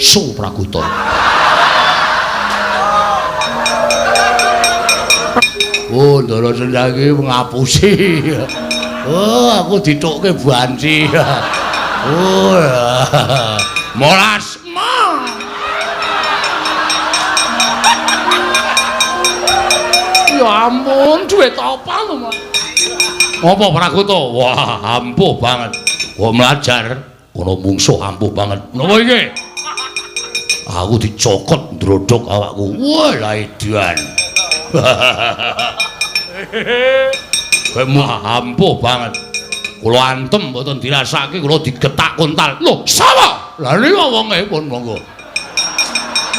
Suprakuta. Oh, Ndara Sendang iki ngapusi. Oh, aku dithukke banci. Oh. Molas ma. Ya ampun, duit apa lho, Mas? Apa Prakuta? Wah, ampuh banget. Kok melajar ana mungsuh ampuh banget. Napa iki? Aku dicokot ndrodhok awakku. Wah, la edan. Kowe ampuh banget. Kula antem mboten dirasake, kula digetak kontal. Lho, sapa? Lah nika wonge pun monggo.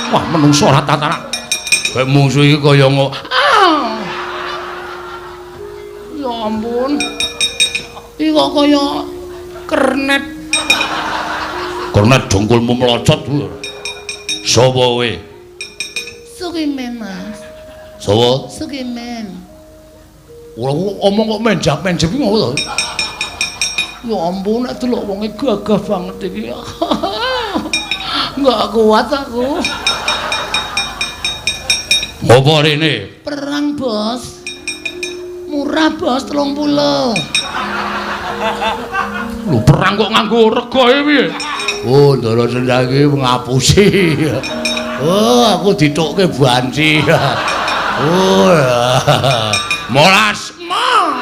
Wah, menungso ora tatanan. Kowe mungsuh iki kaya ya ampun. Iki kok kaya kernet. Kernet dongkulmu melocot kuwi. Sapa kowe? Sukimen, Mas. Sapa? Sukimen. Ora omong kok menjap-menjep iki ngopo to? Ya ampun, nek delok wonge gagah banget iki. Enggak kuat aku. Apa rene? Perang, Bos. Murah, Bos, 30. Lho perang kok nganggo regae piye? Oh, Ndara Sendang iki ngapusi. Oh, aku dithukke banci. Oh. Molas ma.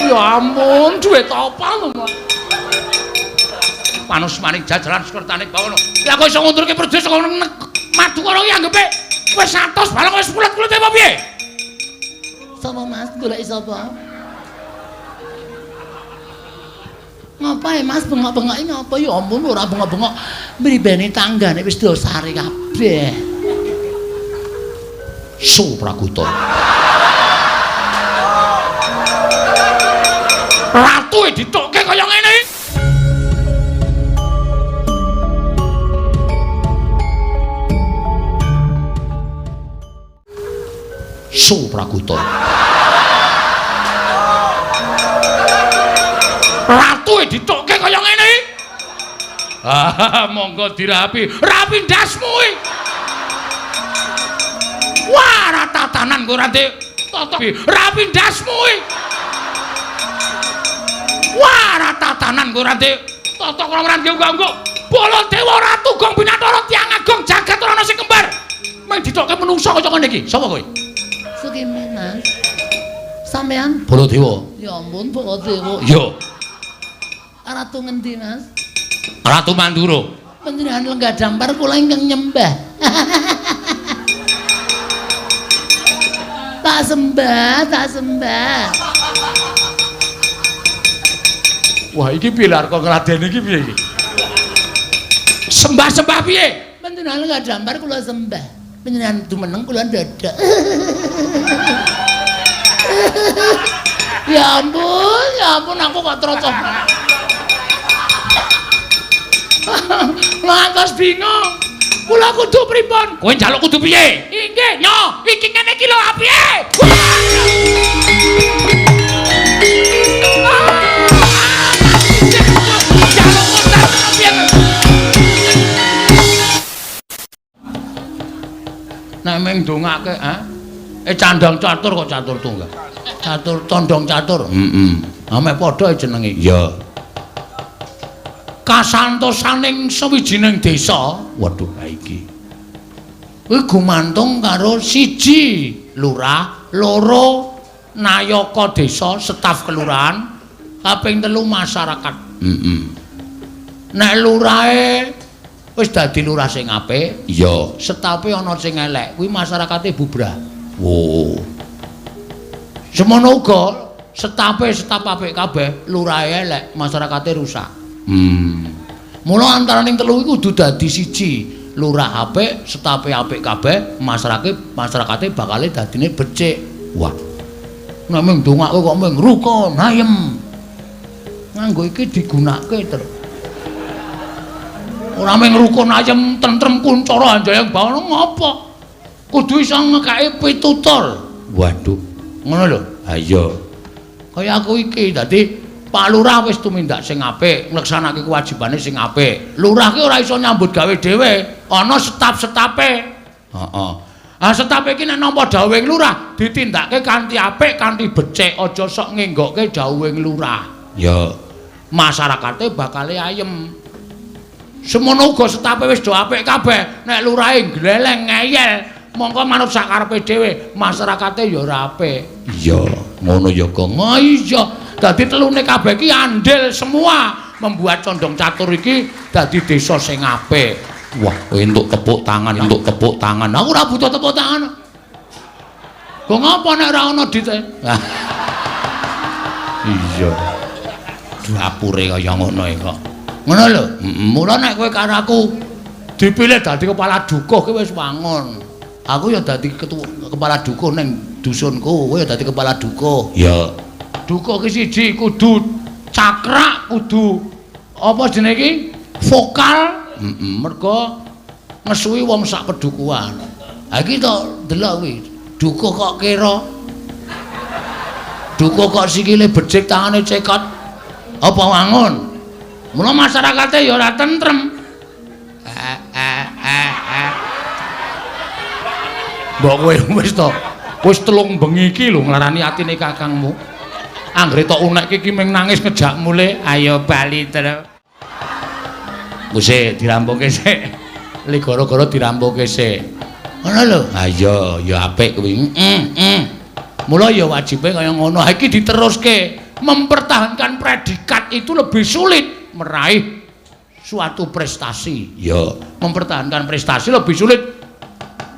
Ya ampun, duit apa lho, Mas? Panus maning jajaran sekertane bawono. Lah kok iso ngundurke perdes kok madu karo iki anggepe wis 100 balong wis pulet-pulet apa piye? Sapa, Mas? Goleki sapa? Ngapain, Mas? Bengok-bengoki ngapa? Ya ampun, ora bengok-bengok. Mribene tanggane wis dosare kabeh. Suprakuta. Ratu dithukke kaya ngene. Suprakuta. Ratu dithukke kaya ngene. Ah, monggo dirapi. Rapi ndasmu iki. Wah, ratatanan kok ora ndek totok. Rapi ndasmu iki. Wah, ratatanan kok ora ndek totok ora ngganggu. Baladewa Ratu Gong Binathara Tiyang Agung jagat ora ana sing kembar. Meng dithukke menungsa kaya ngene iki. Sapa kowe? Sukimen, Mas. Sampean? Baladewa. Ya ampun, Baladewa. Iya. Ratu ngendi, Mas? Ratu Mandura. Panjenengan lenggah dampar kula ingkang nyembah. Tak sembah, tak sembah. Wah, iki pilar kok ngladeni iki piye iki? Sembah-sembah piye? Panjenengan lenggah dampar kula sembah. Panjenengan dumeneng kula dadak. Ya ampun aku kok trocok. Lantas bingung. Kula kudu pripun? Kowe njaluk kudu piye? Inggih, nyo, iki ngene iki lho piye? Nek meng ndongake, candang catur kok catur tunggal. Catur tondong catur. Ame padha jenenge. Ya. Kasantosaning sawijining desa. Waduh, ha iki. Kuwi gumantung karo siji lurah, loro nayaka desa, staf kelurahan, kaping 3 masyarakat. Nek lurahe wis dadi lurah sing apik, iya. Setape ana sing elek, kuwi masyarakate bubrah. Oh. Semono uga setape staf apik kabeh, lurahe elek, masyarakate rusak. Mula antaraning telu iku kudu dadi siji. Lurah apik, setape apik kabeh, masyarakate bakale dadine becik. Wah. Nek mung ndongake kok mung rukun, ayem. Nganggo iki digunakake terus. Ora mung rukun ayem tentrem kuncara anjayang bawana ngapa? Kudu iso ngekake pitutur. Waduh. Ngono lho. Ha iya. Kaya aku iki dadi Pak Lurah wis tumindak sing apik, ngleksanake kewajibane sing apik. Lurah ki ora iso nyambut gawe dhewe, ana staf-stafe. Heeh. Ah staf iki nek nampa dawuhing lurah ditindakake kanthi apik, kanthi becik, aja sok ngenggokke dawuhing lurah. Ya, masyarakate bakal ayem. Semono uga stafe wis do apik kabeh, nek lurahe gleleng ngeyel, mongko manut sakarepe dhewe, masyarakate ya ora apik. Iya, ngono ya, Gong. Oh iya. Dadi telune kabeh iki andil semua membuat Condong Catur iki dadi desa sing apik. Wah, kowe entuk tepuk tangan, entuk tepuk tangan. Aku ora butuh tepuk tangan. Kok ngapa nek ora ana dite? Iya. Dapure kaya ngono kok. Ngono lho. Mula nek kowe karo aku dipilih dadi kepala dukuh kowe wis wangun. Aku ya dadi kepala dukuh ning dusunku, kowe ya dadi kepala dukuh. Ya. Dukuh ki siji kudu cakrak, kudu apa jenenge iki? Vokal. Mergo ngesuwi wong sak pedukuhan. Ha iki to delok kuwi. Dukuh kok kira. Dukuh kok sikile becik, tangane cekot. Apa wangun? Mula masyarakate ya ora tentrem. Mbok kowe wis to. Wis telung bengi iki lho nglarani atine kakangmu. Anggere tok unek iki ming nangis ngejak mule, ayo bali terus. Wis dirampunke sik. Li gara-gara dirampunke sik. Ngono lho. Ha iya, ya apik kuwi. Mula ya wajibe kaya ngono. Ha iki diteruske. Mempertahankan predikat itu lebih sulit meraih suatu prestasi. Ya, mempertahankan prestasi lebih sulit.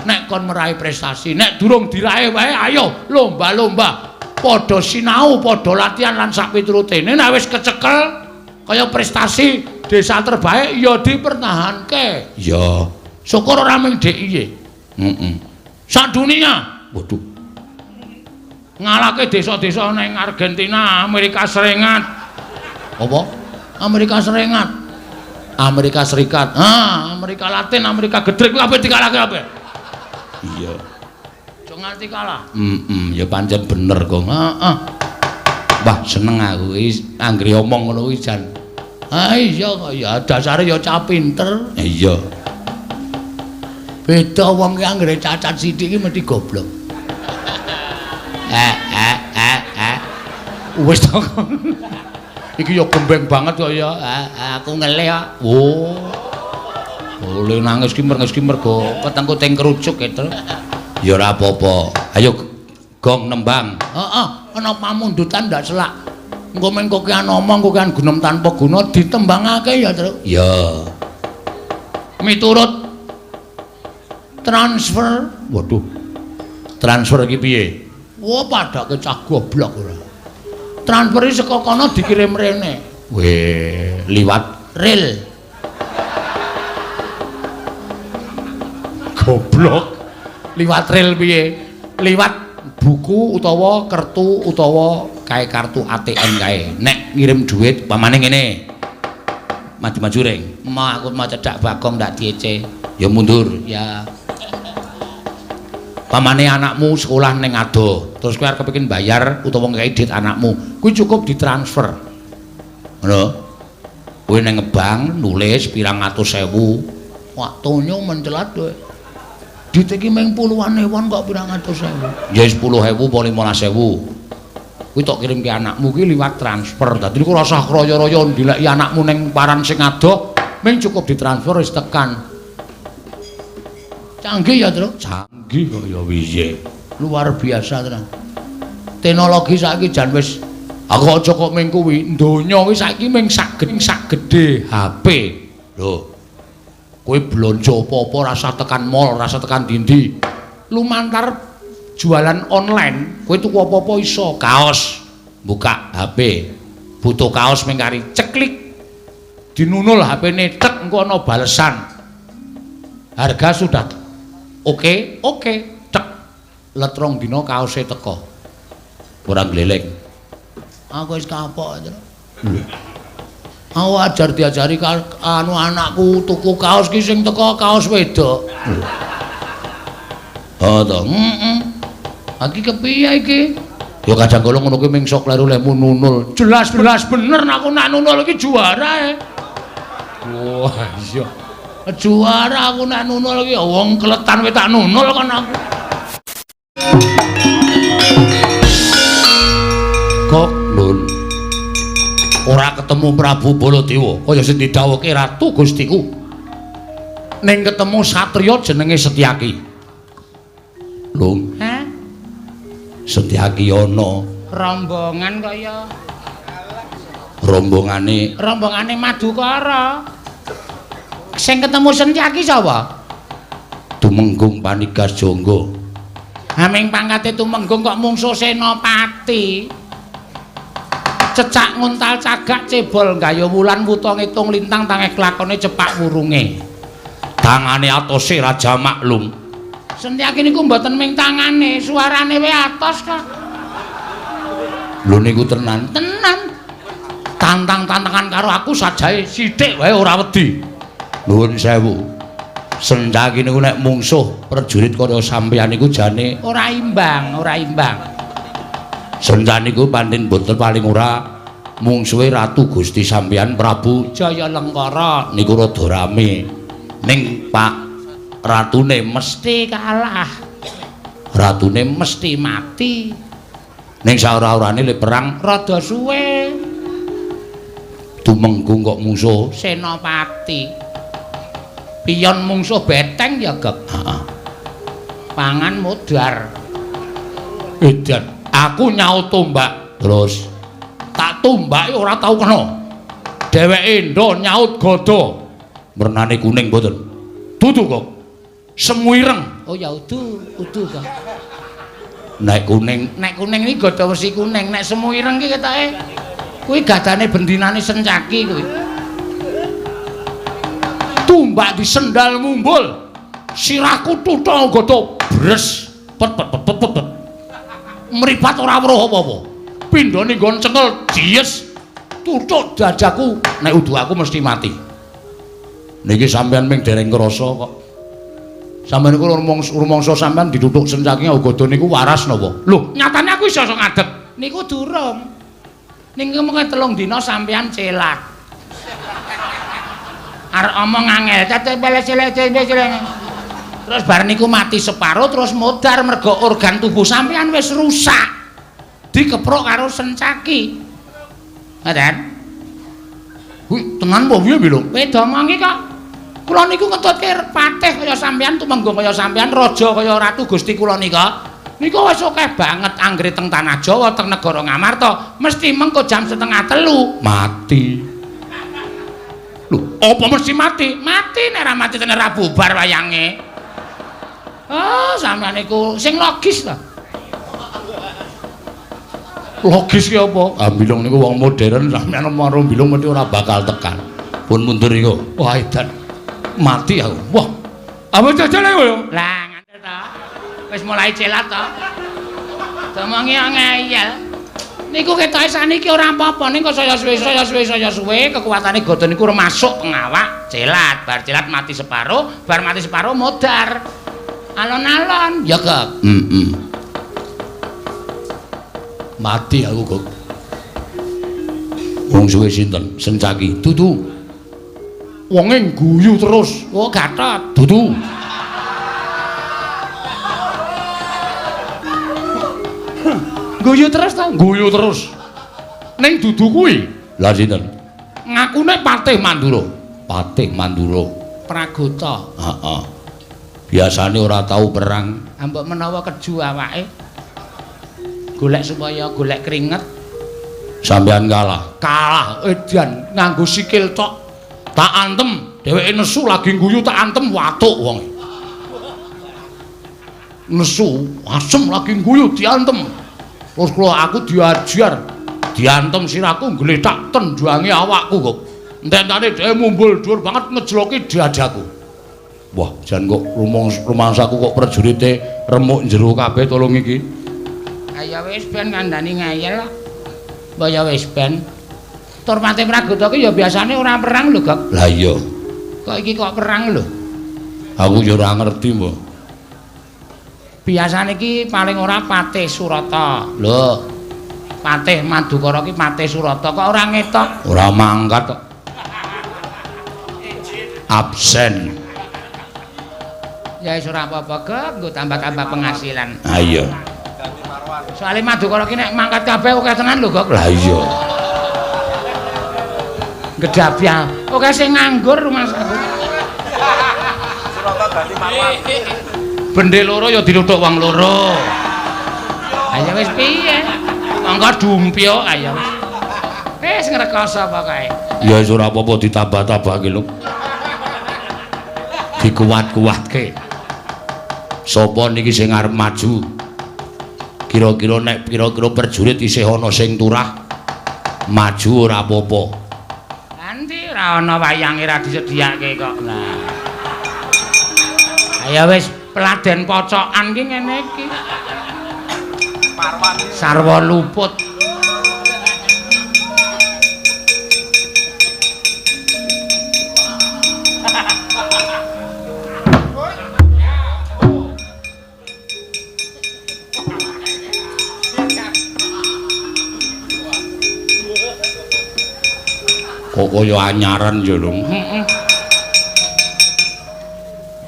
Nek kon meraih prestasi, nek durung diraih wae ayo lomba-lomba. Padha sinau, padha latihan lan sak piturute. Nek wis kecekel kaya prestasi desa terbaik ya dipertahanke. Ya, syukur ora mung DIY. Sak dunia. Waduh. Ngalahke desa-desa ning Argentina, Amerika Serikat. Apa? Amerika Serikat. Amerika Serikat. Amerika Latin, Amerika Gedrek kabeh dikalahke kabeh. Iya. Aja nganti kalah. Ya pancen bener, Gong. Heeh. Wah, seneng aku iki anggere omong ngono kuwi jan. Iya kok ya dasare ya cah pinter. Iya. Beda wong ki anggere cacat sithik iki mesti goblok. Wis to. Iki ya gembeng banget kok ya. Aku ngelih kok. Oh. Oleh nangis ki mergo ketengkuting kerucuk gitu. Ya ora apa-apa. Ayo Gong nembang. Heeh, ana pamundutan ndak selak. Engko mengko ki ana omong kok kan gunem tanpa guna ditembangake ya, Tru. Ya. Miturut transfer. Waduh. Transfer iki piye? Wah, padake cah goblok ora. Transfer iki saka kono dikirim rene. Weh, liwat rel. Goblok. Liwat rel piye? Liwat buku utawa kertu utawa kae kartu ATM kae. Nek ngirim duit pamane ngene. Maju-maju ring. Aku mau cedak Bagong ndak diece. Ya mundur, ya. Pamane anakmu sekolah ning ado, terus kowe arep kepengin bayar utawa ngekeki duit anakmu, kuwi cukup ditransfer. Ngono. Kowe ning ngebang nulis pirang atus sewu. Waktunya mencelat kowe. Duit iki mung puluhan ewon kok pirang atus sewu. Ya 10.000 apa 15.000. Kuwi tok kirimke anakmu ki liwat transfer. Dadi kok ora usah kroyo-royo ndileki anakmu ning paran sing adoh, mung cukup ditransfer wis tekan. Canggih ya, Tru? Canggih kok ya piye. Luar biasa tenan. Teknologi saiki jan wis aku aja kok mung kuwi, donya kuwi saiki mung sak gedhe HP. Lho. Kowe blonjo apa-apa rasa tekan mall, rasa tekan ndi-ndi. Lumantar jualan online, kowe tuku apa-apa iso. Kaos, buka HP. Butuh kaos mung kari ceklik. Dinunul HP-ne tek engko ana balesan. Harga sudah oke, cek. Let rong dina kaose teko. Ora gleleng. Aku wis kapok, Tru. Aku ajar diajari anu anakku tuku kaos ki sing teko kaos wedok. Oh to. Iki kepiye iki? Ya Kajang Kala ngono kuwi mingso kleru lemu nunul. Jelas-jelas bener aku nak nunul iki juara. Wah, iya. Juara aku nak nunul iki wong kletan wis tak nunul kan aku. Kok Nun. Ora ketemu Prabu Baladewa kaya sing didhawuhke Ratu Gustiku. Ning ketemu satriya jenenge Setyaki. Lung. Hah? Setyaki ana Rombongan kaya rombongane Madukara. Sing ketemu Setyaki sapa? Tumenggung Panikas Jangga. Aming pangkate Tumenggung kok mungsuh Senopati. Cecak nguntal cagak cebol gaya wulan wuta ngitung lintang tangeh klakone cepak wurunge. Tangane atose Raja Maklum. Setyaki niku mboten ming tangane, suarane wae atos kok. Lho niku tenan. Tenan. Tantang-tantangan karo aku sajae sithik wae ora wedi. Nuwun sewu. Setyaki niku nek mungsuh prajurit kaya sampeyan niku jane Ora imbang. Setyaki niku pancen boten paling ora mungsuhe Ratu Gusti sampeyan Prabu Jayalengkara niku rada rame. Ning Pak Ratune mesti kalah. Ratune mesti mati. Ning saora-orane le perang rada suwe. Tumenggung kok mungsuh Senopati. Piyon mungsuh beteng ya, Gek. Heeh. Pangan modar. Edan, aku nyaut tombak terus tak tombake ora tau kena. Dheweke ndo nyaut gada. Wernane kuning mboten. Dudu kok. Semu ireng. Oh ya udu kok. Nek kuning iki gada wesi kuning, nek semu ireng ki ketoke kuwi gadane bendinane Setyaki kuwi. tumbak di sendal mumbul. Sirahku tutha gada bres. Pet. Mripat ora weruh apa-apa. Pindhane nggon cenkel dies. Tutuk dadaku, nek udu aku mesti mati. Niki sampean ming dereng krasa kok. Sampeyan niku rumangsa sampean ditutuk Setyaki Gada niku waras napa? Lho, nyatane aku iso ngadeg. Niku durung. Niku mung 3 dina sampean celat. Arep omong angel, terus bar niku mati separo terus modar mergo organ tubuh sampean wis rusak. Dikeprok karo Setyaki. Ngoten. Kuwi tenan apa piye, Bilung? Kowe domongi kok. Kula niku ngetutke patih kaya sampean, tumenggung kaya sampean, raja kaya ratu Gusti kula nika. Niku wis akeh banget anggere teng tanah Jawa, teng negara Ngamarta, mesti mengko jam 2:30 mati. Lho, apa mesti mati? Mati nek ora mati tenan ora bubar wayange. Oh, sampean niku sing logis to. Logis ki apa? Ah Bilung niku wong modern, sampeyan marang Bilung mesti ora bakal tekan. Pun mundur iku. Wah, edan. Mati aku. Wah. Apa jajal kowe yo? Lah, ngandel to. Wis mulai celat to. Domongi ngeyel. Niku ketoke saniki ora apa-apa, ning kok saya suwe kekuatane Gada niku masuk teng awak, celat, bar celat mati separo, bar mati separo modar. Alon-alon, ya, Kak. Mati aku kok. Wong suwe sinten? Setyaki. Dudu. Wonge guyu terus. Oh, Gatot. Dudu. Guyu terus to? Guyu terus. Ning dudu kuwi. Lah sinten? Ngakune Patih Mandura. Patih Mandura. Pragota. Heeh. Biasane ora tau perang. Ambek menawa keju awake. Golek supaya golek keringet. Sampeyan kalah. Kalah edan nganggo sikil tok. Tak antem, dheweke nesu lagi guyu tak antem watuk wong. Nesu, asem lagi guyu diantem. Terus kula aku diajar, diantem sirahku ngletak tendhange awakku kok. Ententane dhewe mumbul dhuwur banget ngejloki dadaku. Wah, jan kok rumangsaku kok prajurite remuk jero kabeh tolong iki. Ayo wis ben kandhani ngeyel. Mbok ya wis ben. Tur Patih Pragota ki ya biasane ora perang lho, Gak. Lah iya. Kok iki kok perang lho? Aku ya ora ngerti, Mbok. Biasane iki paling ora Patih Surata. Lho, Patih Madukara ki Patih Surata kok ora ngetok. ora mangkat kok. Absen. Ya wis ora apa-apa, Gek, nggo tambah-tambah penghasilan. Ha iya. Soale Madukara ki nek mangkat kabeh akeh tenan lho, Gek. Lah iya. Gedabyah. Oke sing nganggur Mas. Surata ganti marwan. Bendhe loro ya diluthuk wong loro. Ayo wis piye? Mangga dumpyo ayo wis. Wis ngrekoso pokoke. Ya wis ora apa-apa ditambah-tambahke lho. Dikuat-kuatke. Sapa niki sing arep maju? Kira-kira nek kira-kira perjurit isih ana sing turah maju ora apa-apa. Nanti ora ana wayange ra disediake kok. Nah. Ayo wis peladen pocokan ki ngene iki. Marwan. Sarwa luput. Kok kaya anyaran ya lho. Heeh.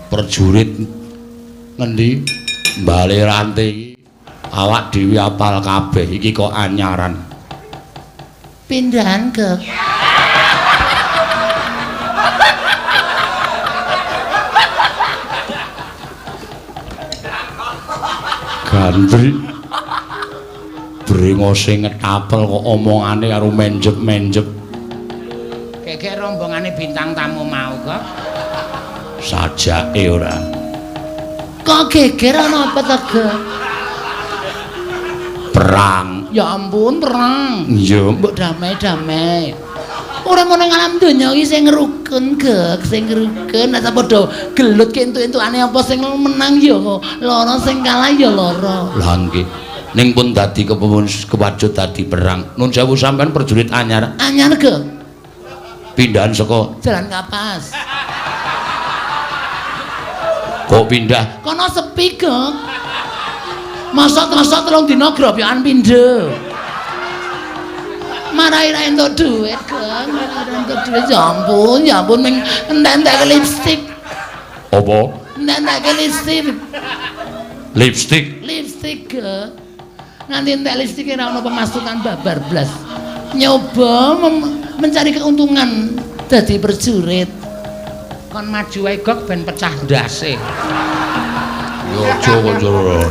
Perjurit ngendi? Bale rantai iki. Awak dhewe apal kabeh iki kok anyaran. Pindahan ke. Gandri. Brengose ngetapel kok omongane karo menjep-menjep. Kek rombongane bintang tamu mau kok. Sajake ora. Kok geger ana apa to, Gek? Perang. Ya ampun, perang. Iya. Mbok damai-damai. Ora ngono ing alam donya iki sing ngrukun, Gek, sing ngrukun. Nek padha gelut ki entuk-entukane apa sing menang ya lara, sing kalah ya lara. Lah nggih. Ning pun dadi kewajut dadi perang. Nun sewu sampean perjurit anyar. Anyar, Gek. Pindahan saka Jalan Kapas. kok pindah. Kono sepi, Gek. Masa-masa telung dina grobyokan pindho. Marai ra entuk dhuwit, Gek. Marai ra entuk dhuwit. Ya ampun, ming entek-entek lipstik. Apa? Entek-entek lipstik. Lipstik. Lipstik, Gek. Nganti entek lipstik ora ono pemasukan babar blas. Nyoba mencari keuntungan dadi perjurit. Kon maju wae, Gek, ben pecah ndase. Yo aja kok.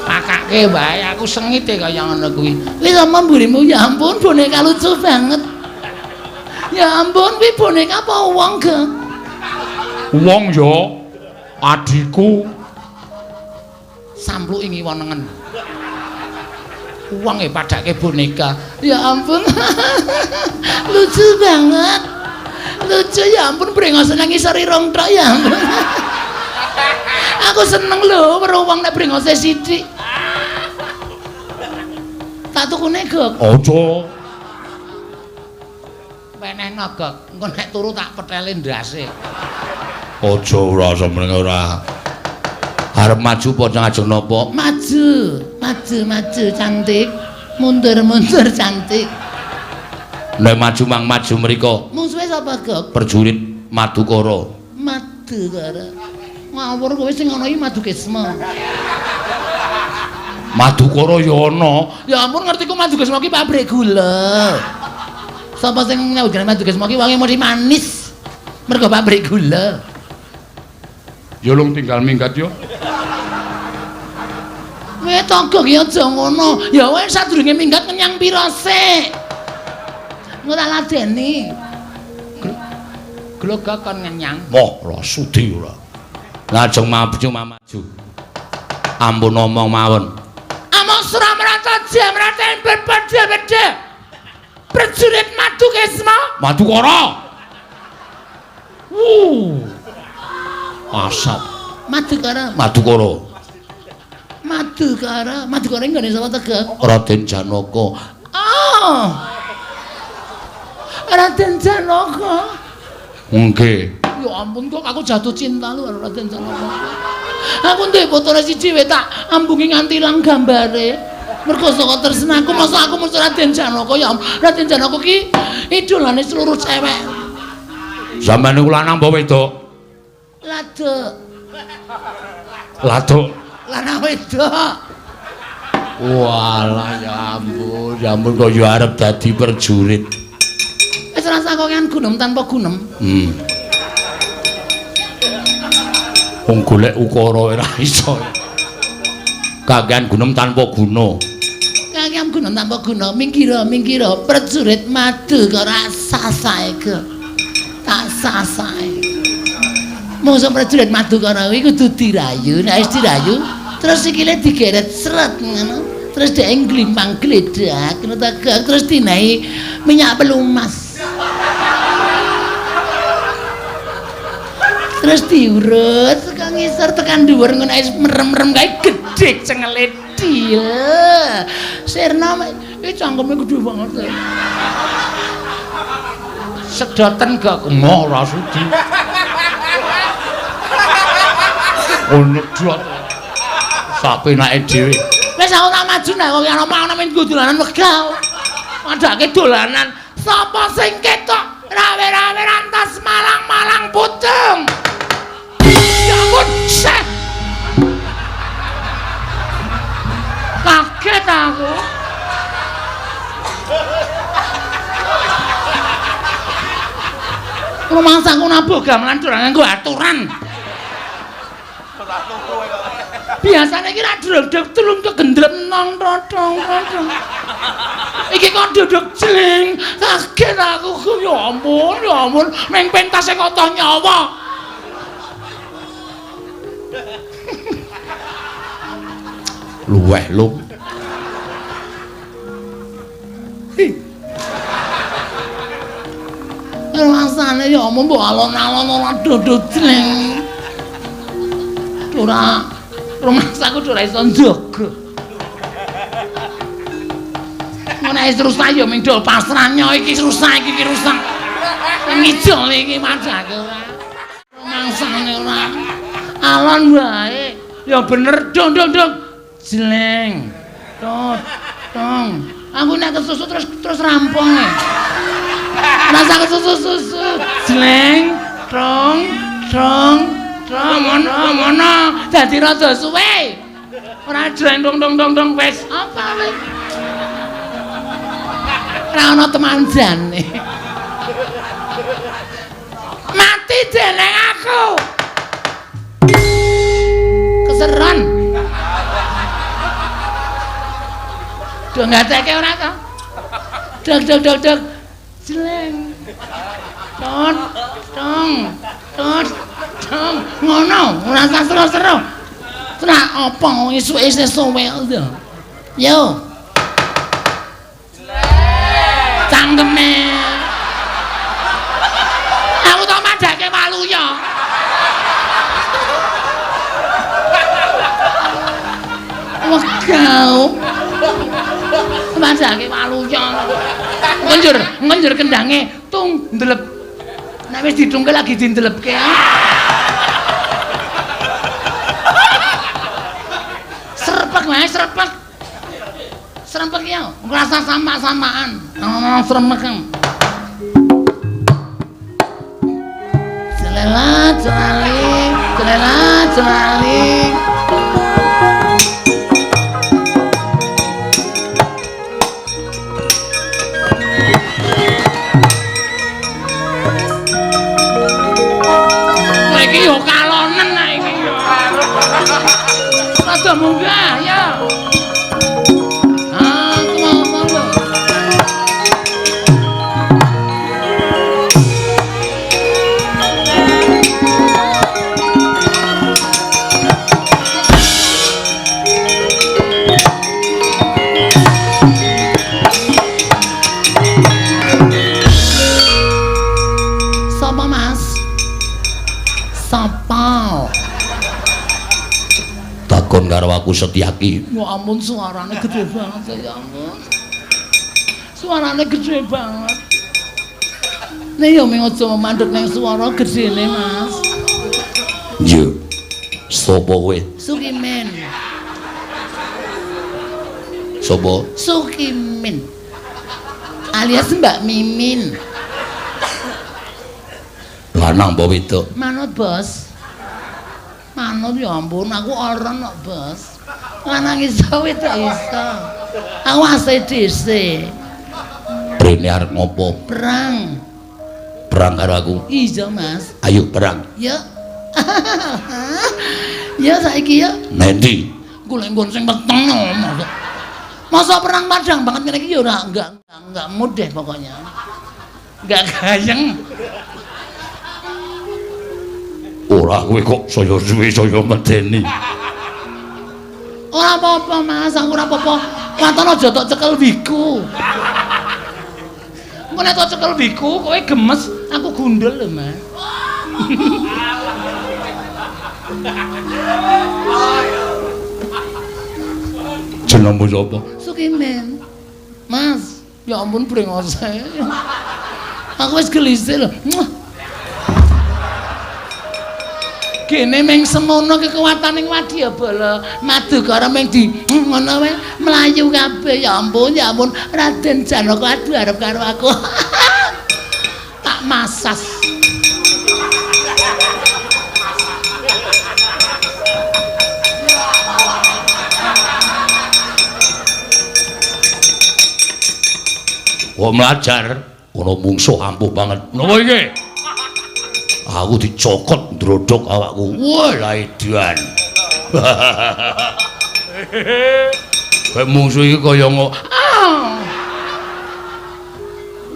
Pakake wae, aku sengit e kaya ngono kuwi. Wis sama mburimu, ya ampun, boneka lucu banget. Ya ampun, kuwi boneka apa wong, Gek? Wong yo adikku. Sampluki ngiwonengen. Wong e padake boneka. Ya ampun. Lucu banget. Lucu ya ampun, brengos nang ngisor irung tok ya ampun. Aku seneng lho weruh wong nek brengose sithik. Tak tukune, Gek. Aja. Penehno, Gek. Engko nek turu tak petele ndase. Aja ora semrene ora. Arep maju apa ngajeng napa? Maju, maju cantik. Mundur cantik. Nek maju mang maju mriko. Musuhe sapa, Gek? Perjurit Madukara. Madukara. Ngawur kowe sing ana iki Madukisma. Madukara ya ana. Ya ampun, ngertiku Madukisma ki pabrik gula. Sapa sing nyawujane Madukisma ki wonge mesti manis. Mergo pabrik gula. Ya lung tinggal minggat yo. Kowe togok ya aja ngono. Ya wis sadurunge minggat kenyang pira sik. Engko tak ladeni. Glogok kon kenyang. Moh, ora sudi ora. Lajeng maju maju. Ampun omong mawon. Among Suramrata jamraten berbeda-beda. Prajurit Madukisma. Madukara. Asap. Madukara. Madukara. Madukara nggone sapa Tegak? Raden Janaka. Oh. Raden Janaka. Nggih. Ya ampun kok aku jatuh cinta lu karo Raden Janaka. Aku duwe fotone siji wae tak ambungi nganti ilang gambare. Mergo saka tresnaku masa aku muncul Raden Janaka ya. Raden Janaka ki idolane seluruh cewek. Sampeyan niku lanang apa wedok? Laduk. Laduk. Lanang wedok. Walah ya ampun kok yo arep dadi perjurit. Wis rasa kokean gunem tanpa gunem. Wong golek ukara ora iso. Kakean gunem tanpa guna. Kakean gunem tanpa guna, minggira perjurit madu kok rasa saeke. Tak sasae. Mosok prajurit madu karo iku kudu dirayu, nek wis dirayu terus sikile digeret sret ngono. Terus dhek nglimpang gledak, ngono terus dinahi minyak pelumas. Terus diurut saka ngisor tekan dhuwur ngono wis merem-merem kae gedhe cengele dil. Sirna iki cangkeme gedhe banget. Sedoten gak emoh ora sudi. Ono dot. Sapenake dhewe. Wis aku tak maju nek kok ana omong men dolanan wegah. Mandake dolanan. Sapa sing ketok rawe-rawe rantas malang-malang pucung. Ya ampun, seh. Kaget aku. Rumangsaku nabuh gamelan dolan nganggo aturan. Biasane iki ra dredeg tulung kegendrep nang totong. Iki kok duduk jling. Kaget aku. Ya ampun, meng pentase kok toh nyawa. Luweh lum. Rasane ya ampun mbok alon-alon ora duduk jling. Ora rumahsaku ora iso njaga. Ngono wis rusak ya ming dol pasrah iki rusak iki rusak. Ngijol iki madake ora. Rumangsane ora. Alon wae. Ya bener dong. Jleng. Tong. Aku nek kesusu terus rampung e. Rasa kesusu. Jleng. Tong. Mono. Dadi rada suwe. Ora jleng dong wis. Apa wis? Ora ana temanjane. Mati dening aku. Keseron. Do ngateke ora to? Dog. Jleng. Tong. Ngono, ora usah seru-seru. Tenak apa isuke isih suwe lho. Yo. Cangkeme. Aku tak madake waluya. Wegau. Madake waluya. Ngenjur kendange tung ndelep. Nek wis didungke lagi dindelepke. Serempek ya, ngerasa sama-samaan. Serempek kan. Jelaling. Iki yo kalonen nek iki yo. Rada munggah ya. Takon karo aku Setyaki. Ya ampun suarane gede banget ya ampun. Suarane gede banget. Nek yo ming aja mandeg nang swara gedene, Mas. Yo. Sopo kowe? Sukimin. Sopo? Sukimin. Alias Mbak Mimin. Lanang apa wedok? Manut, Bos. Manut ya ampun, aku orang kok, Bos. Lanang iso wedok iso. Aku asli dhisik. Rene arep ngopo? Perang. Perang karo aku. Iya, Mas. Ayo perang. Ya. Ya saiki ya. Nendi? Golek nggon sing peteng masa perang padang banget ngene iki ya ora enggak mudah pokoknya. Enggak gayeng. Ora kowe kok saya suwe saya medeni. Ora apa-apa, Mas, aku ora apa-apa. Waton aja tok cekel wiku. Engko nek tok cekel wiku kowe gemes, aku gundul lho, Mas. Jenengmu sapa? Sukimen. Mas, ya ampun brengose. Aku wis gelisih lho. Kene meng semono kekuwataning wadya bala madu karo meng di ngono wae mlayu kabeh ya ampun Raden Janaka aduh arep karo aku. Tak masas. Wong mlajar ana mungsuh ampuh banget. Napa iki? Aku dicokot ndrodok awakku. Wah, la edan. Kayak mungsuh iki kaya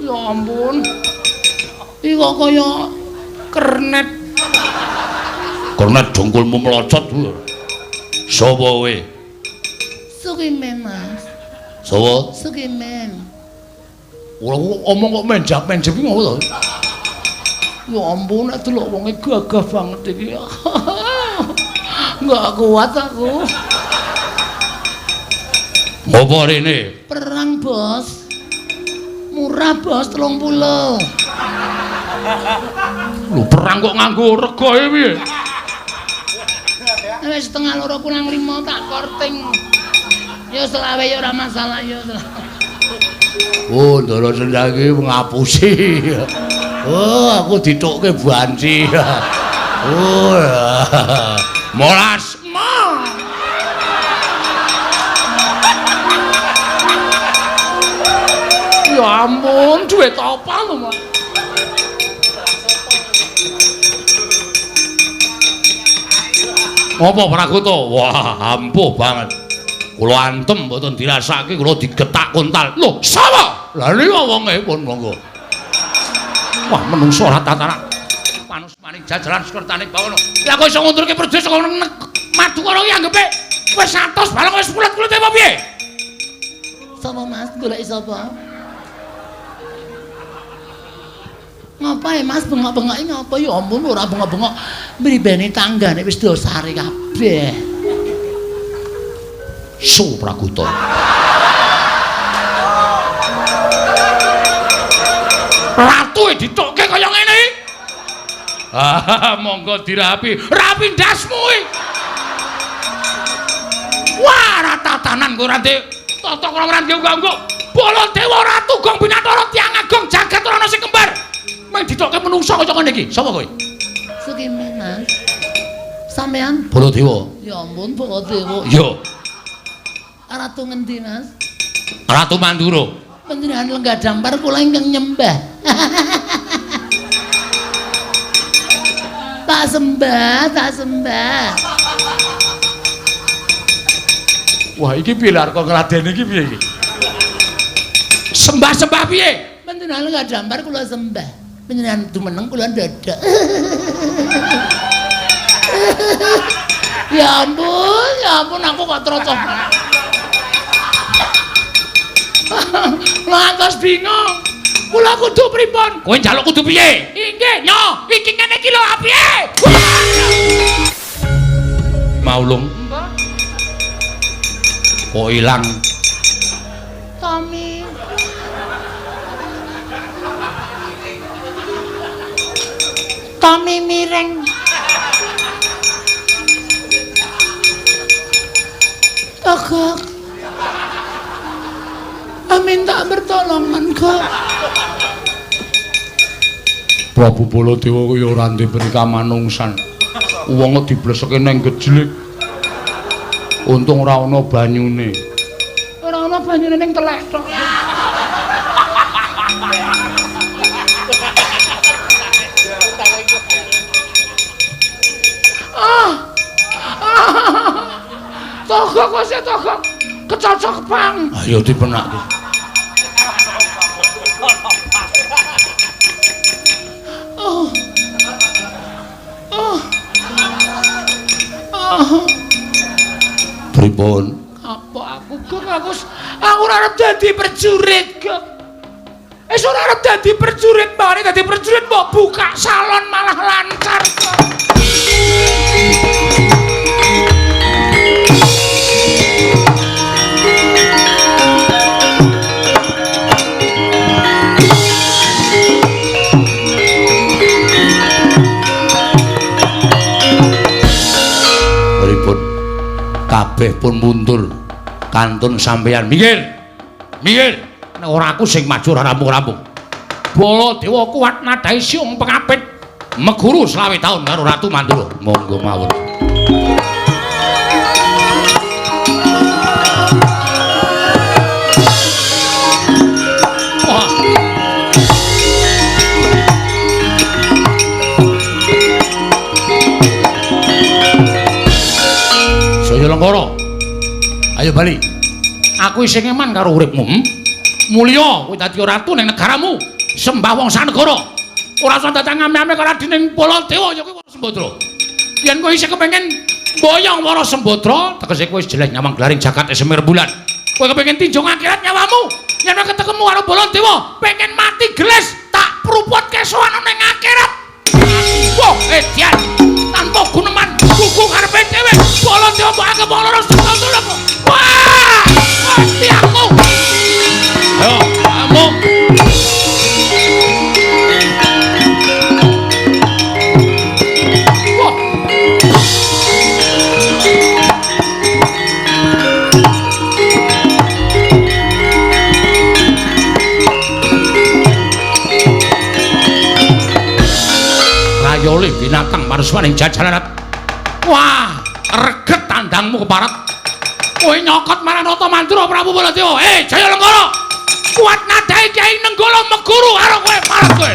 Ya ampun. Iki kok kaya kernet. Kernet dengkulmu melocot. Sapa kowe? Sukimen, Mas. Sapa? Sukimen. Ora omong kok menjap-menjep iki ngono to. Ya ampun, nek delok wonge gagah banget iki. Enggak kuat aku. Apa rene? Perang, Bos. Murah, Bos, 30. Lho perang kok nganggo regae piye? Wis setengah loro kurang 5 tak korting. Ya selawe ya ora masalah ya. Oh, Ndara Sendang ngapusi. Oh, aku ditukke banci. Oh. Molas. Ya ampun, duit apa lho, Mas? Apa Prakuta? Wah, ampuh banget. Kula antem mboten dirasake, kula digetak kontal. Lho, sapa? Lah niku wonge pun monggo. Wah, menungso ora tatanan. Panus maning jajalan sekertane bawono. Lah kok iso ngundurke perdes kok madu karo iki anggepe wis 100 balung wis kulit-kulit apa piye? Sapa, Mas? Goleki sapa? Ngapain, Mas? Bengok-bengoki ngapa? Ya ampun, ora bengok-bengok. Mribene tanggane wis dosare kabeh. So Prakuta. Ratu ditokke kaya ngene iki. Monggo dirapi. Rapi ndasmu iki. Wah, ratatanan kowe Rante. Tata krama ngganggu. Baladewa Ratu Gong Binathara tiyang agung jagat ora ana sing kembar. Meng ditokke menungsa kaya ngene iki. Sapa kowe? Sukimen, Mas. Sampean? Baladewa. Ya ampun, Baladewa. Yo. Ratu ngendi, Mas? Ratu Mandura. Panjenengan lenggah dampar kula ingkang nyembah. Tak sembah. Wah, iki piye lho kok ngladeni iki piye iki? Sembah-sembah piye? Panjenengan lenggah dampar kula sembah. Panjenengan dumeneng kula dadak. Ya ampun aku kok trocos. Lantas bingung. Kula kudu pripun? Kowe njaluk kudu piye? Inggih, nyo, iki ngene iki lho piye? Maulung. Mbah. Kok ilang? Tommy. Tommy miring. Kakak. Minta pertolongan, Kak. Prabu Baladewa kuwi ora ndiberi kamanungsan. Wong dibleseke nang gejlik. Untung ora ana banyune. Ora ana banyune ning telek tok. Togok kok sik togok. Kecocok bang. Ayo dipenak. Pripun? Apa aku kok aku ora arep dadi prajurit kok. Wis ora arep dadi prajurit, mari dadi prajurit mbok buka salon malah lancar kok. Kabeh pun mundur kantun sampeyan minggir nek ora aku sing maju ora rampung-rampung. Baladewa kuat nadai siung pengapit meguru selawe taun karo Ratu Mandura. Monggo mawon. Lenggara. Ayo bali. Aku isih ngeman karo uripmu. Mulya kowe dadi ratu ning negaramu. Sembah wong sanegara. Ora usah datang ame-ame karo adining Baladewa ya kowe Sembadra. Yen kowe isih kepengin boyong para Sembadra, tegese kowe wis jelek nyawang glaring jagat semir bulan. Kowe kepengin tinjung akhirat nyawamu. Yen ketemu karo Baladewa, pengen mati gelis tak pruputke sowan ning akhirat. Wah, edian tanpa guneman kuku karepe dhewe. Baladewa mbok anggap ora setunggal apa. Wah! Mati aku. Ayo, kamu. Wah. Rayole binatang marswaning jajaran. Wah, reget tandangmu keparat. Kowe nyokot marang Rata Mandura Prabu Baladewa. Jaya Lenggara. Kuat nadai Kyai Nenggala meguru karo kowe parat kowe.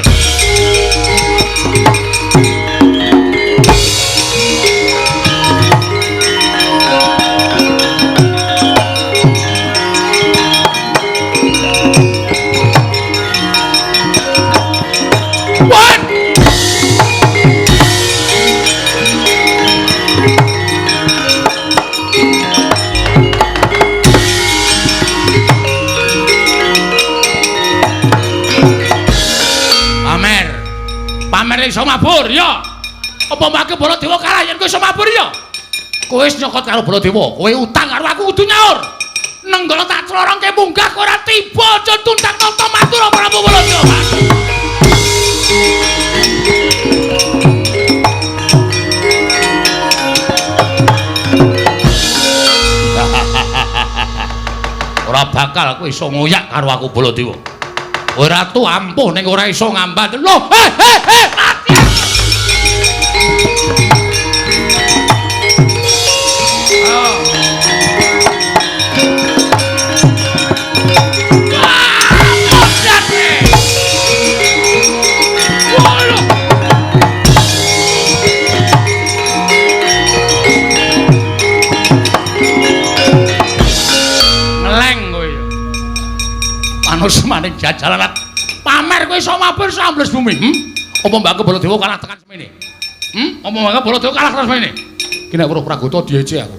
Iso mabur ya. Apa mbake Baladewa kalah yen kowe iso mabur ya? Kowe wis nyokot karo Baladewa, kowe utang karo aku kudu nyaur. Nenggala tak clorongke munggah kowe ora tiba aja tuntang Rata Mandura Prabu Baladewa. Ora bakal kowe iso ngoyak karo aku Baladewa. Kowe ratu ampuh ning ora iso ngambat. Loh, mati. Semaning jajalan pamer kowe iso mabur iso ambles bumi. Apa mbake Baladewa kalah tekan semene? Apa mbake Baladewa kalah terus semene? Ki nek weruh Pragota diece aku.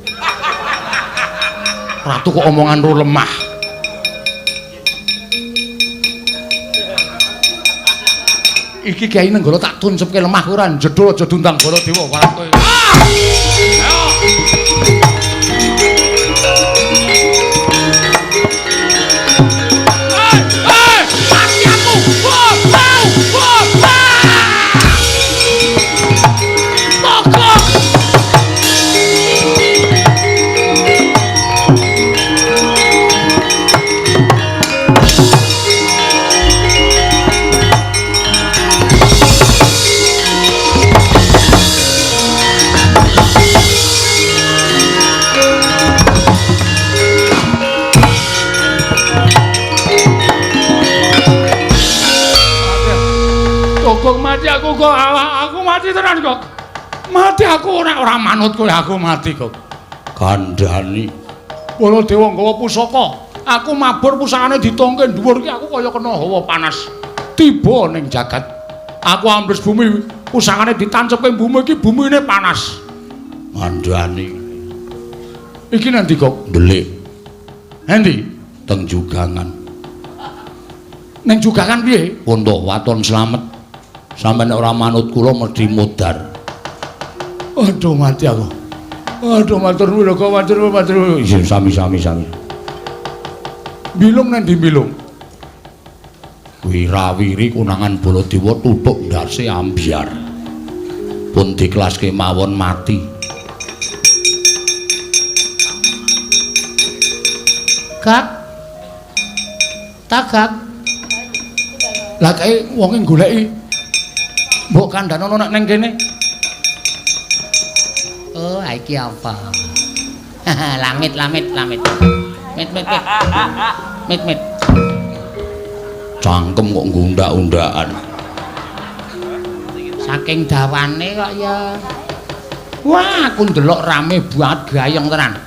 Ratu kok omongan ro lemah. Iki Kyai Nenggala tak tuncepke lemah kowe ora jedul aja dundang Baladewa kalah kowe. Ayo. Kok mati aku kok aku mati tenan kok. Mati aku ora manut kowe aku mati kok. Kandhani. Baladewa nggawa pusaka. Aku mabur pusakane ditongke dhuwur ki aku kaya kena hawa panas. Tiba ning jagat. Aku ambles bumi, pusakane ditancepke bumi iki bumine panas. Kandhani. Iki nanti kok Ndelik. endi? Teng Jugangan. Ning Jugangan piye? Untuk waton slamet. Sampeyan ora manut kula mesti modar. Aduh mati aku. Aduh matur nuwun kok matur. Iya sami-sami. Bilung nang ndi bilung? Wirawiri kunangan Baladewa tutuk ndase ambyar. Pun diklaske mawon mati. Gak. Tagak. Lah kae wonge goleki. Mbok kandhanono nek ning kene. Oh, iki apa? Lamit. Mit. Cangkem kok ngundak-undakan. Saking dawane kok ya. Wah, aku ndelok rame banget gayeng tenan.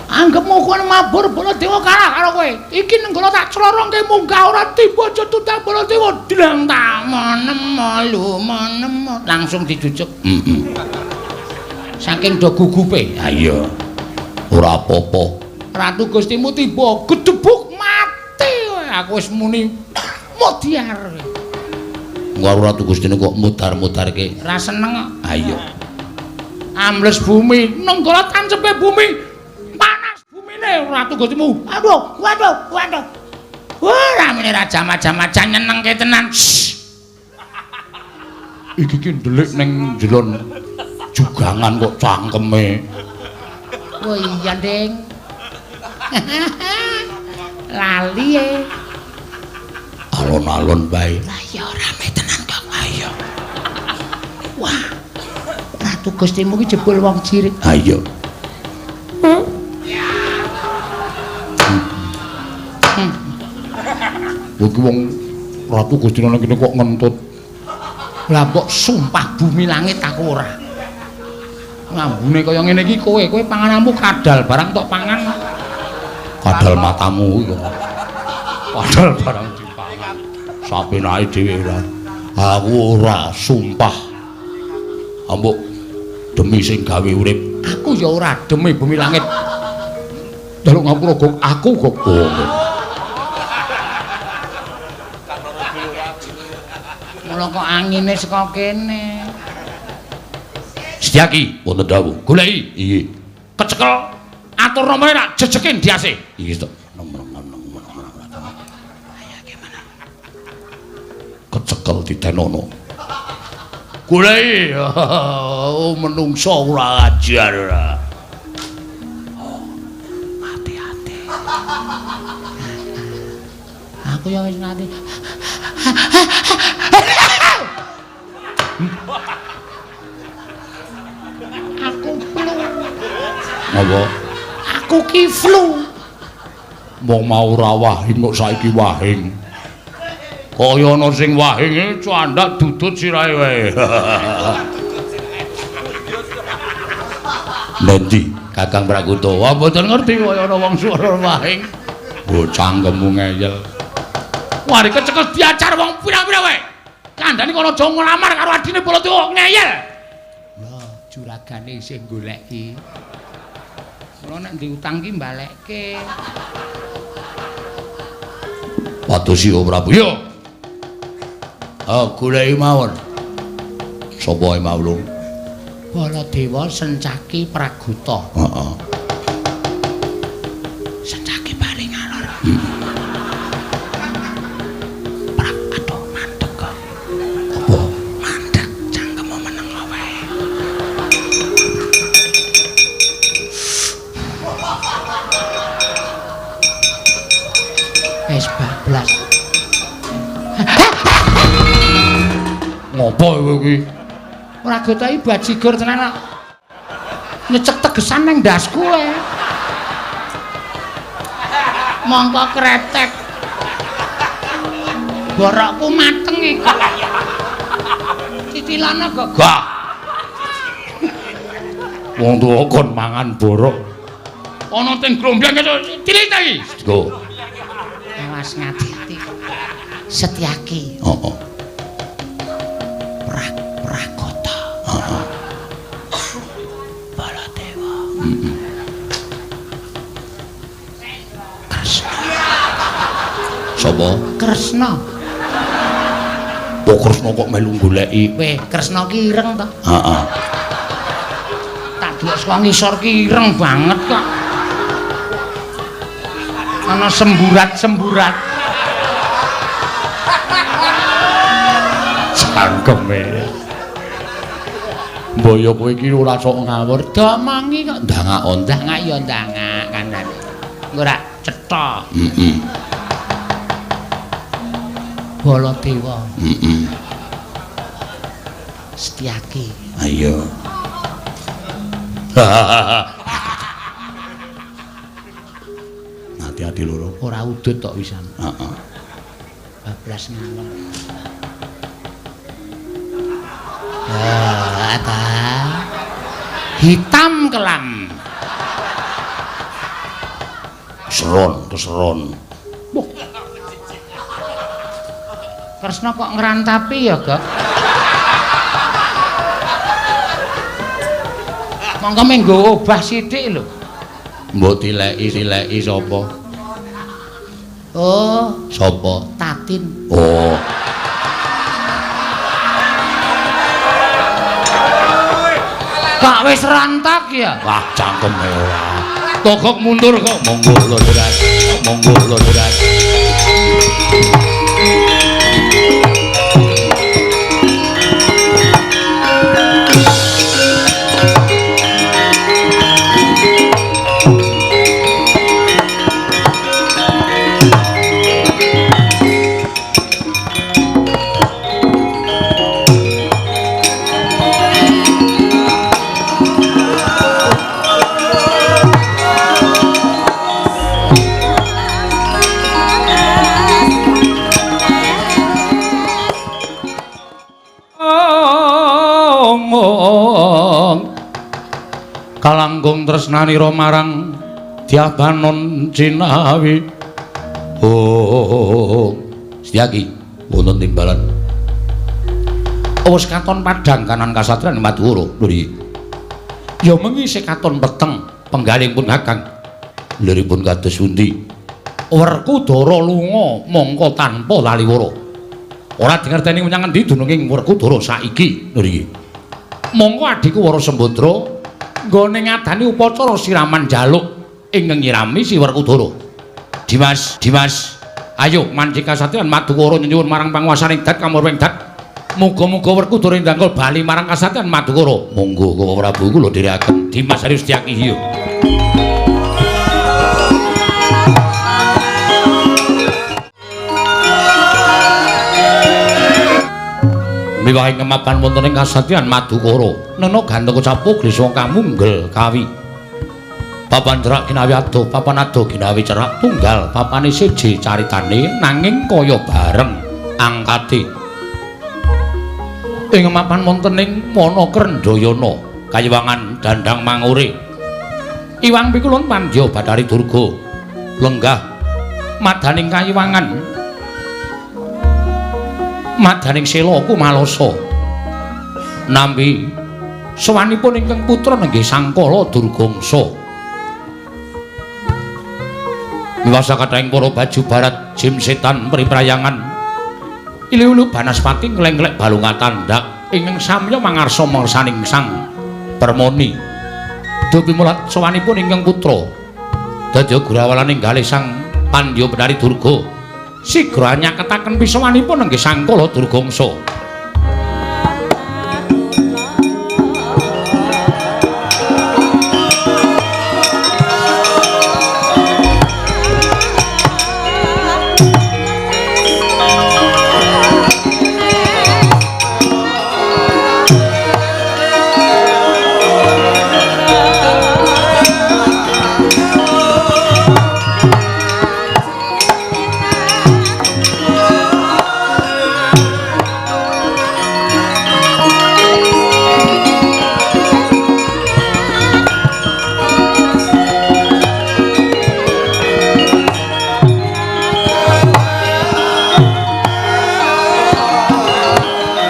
Anggepmu kowe mabur Baladewa kalah karo kowe. Iki nenggala tak clorongke munggah ora tiba cetutang Baladewa dilang tamonem malu manem langsung dijujuk. Saking do gugupe. Ha iya. Ora apa-apa. Ratu Gustimu tiba gedebuk mati kowe. Aku wis muni modiar. Karo Ratu Gustine kok mudar-mudarke. Ra seneng kok. Ha iya. Ambles bumi, nenggala tancepe bumi. Panas bumine Ratu Gustimu. Aduh, waduh. Wah, ramene raja-maja nyenengke tenan. Iki ki ndelik ning jelon Jugangan kok cangkeme. Oh iya, Ding. Lali e. Alon-alon bae. Lah ya rame tenan kok. Ayo. Wah. Ratu Gustimu ki jebul wong cilik. Ha iya. Iki wong Ratu Gustine nang kene kok ngentut. Lah kok sumpah bumi langit aku ora. Ngambune kaya ngene iki kowe pangananmu kadal barang tok pangan. Kadal matamu iki. Padahal barang dipangan. Sapenake dhewe ora. Aku ora sumpah. Ambuk demi sing gawe urip. Aku ya ora demi bumi langit. Daluk ngapura gong aku kok. Mula kok angine saka kene. Setyaki wonten dawuh. Goleki. Iya. Kecekel atur nomore nak jejekin diase. Iki to. Kecekel ditenono. Goleki. Oh, menungso ora ajar ora. Hati-hati. Aku yang wis nate. Aku flu. Apa? Aku ki flu. Wong mau ora wahing kok saiki wahing. Kaya ana sing wahing candak dudut sirahe wae. Nendi Kakang Prakuta? Mboten ngerti kaya ana wong swara wahing. Oh cangkemmu ngeyel. Wah, kecekel diajar wong pira-pira wae. Kandhane kono aja nglamar karo adine Baladewa ngeyel. Lah, juragane sing goleki. Kula nek diutang ki mbalekke. Patusi Prabu. Yo. Goleki mawon. Sapa ae mawlung? Baladewa Sencaki Praguta. Heeh. Sencaki paling alor. Aduh, mandek kok. Apa? Mandek cangkemmu meneng wae. Wis bablas. Ngopo kowe iki? Ora gotoki bajigur tenan kok. Nyecek tegesan nang ndasku ae. Mongko kretek. Borokku mateng iki. Ilana kok. Gak. Wong tuwa kon mangan borok. Ana teng grombyang cilik ta iki. Go. Awas ngati-ati. Setyaki. Heeh. Prakota. Heeh. Baladewa. Heeh. Kresna. Sapa? Kresna. Kok Kresna kok melu goleki? Weh, Kresna ki ireng ta? Heeh. Tak delok saka ngisor ki ireng banget kok. Ana semburat-semburat. Cangkeme. Mboyo kowe iki ora sok ngawur, damangi kok ndangak-ndangak Ya ndangak kandhane. Engko ora cetha. Heeh. Baladewa. Heeh. Setyaki. Ayo. Hati-hati loro. Ora udut tok wisan. Heeh. Bablas ngalor. Ada hitam kelam. Keseron. Kresna kok ngrantapi ya, Gak? Monggo menggo obah sithik lho. Mbok tileki sapa? Oh, Sapa? Tatin. Oh. Kak wis rantak ya? Wah, cangkeme ora. Togok mundur kok. Monggo lho, Dirat. Monggo lho, Dirat. Kalangkung tresnanira marang Dyatanon Cinawi. Oh, Setyaki wonten timbalan. Wis katon padhang kanan kasatriyan Madura. Lho iki. Ya mengi sik katon peteng penggaling pun Kakang. Liripun kados pundi? Werkudara lunga mongko tanpa laliwara. Ora dingerteni menyang endi dununging Werkudara saiki. Lho iki. Mongko adhiku Wara Sembadra nggone ngadani upacara siraman jaluk ing nyirami si Werkudara. Dimas, ayo mancing kasatriyan Madukara nyuwun marang panguwasaning dat kamurwing dat. Muga-muga Werkudara ndangkul bali marang kasatriyan Madukara. Monggo Kapa Prabu kula dherekaken Dimas Hari Setyaki hiyo. Miwahing kemapan wonten ing kasatriyan Madukara, nena ganteng kecapuk Griswa kamunggel kawi. Papan cerak ginawi ado, papan ado ginawi cerak tunggal, papane siji caritane nanging kaya bareng angkate. Ing kemapan wonten ing Manakrendayana, Kayiwangan Dandang Mangure. Iwang pikulun Pandya Bathari Durga. Lenggah madaning Kayiwangan madaning Sela Kumalasa nampi sawanipun ingkang putra nenggih Sangkala Durgangsa. Miwasa kathahing para baju barat jim setan priprayangan iliulu Banaspati ngleng-nglek balunga tandak ingkang samya mangarsa marsaning Sang Permoni. Dupi mulat sawanipun ingkang putra dadya gurawaning kalih Sang Pandya Bathari Durga. Sigra nyaketaken pisawanipun nenggih Sangkala Durgangsa.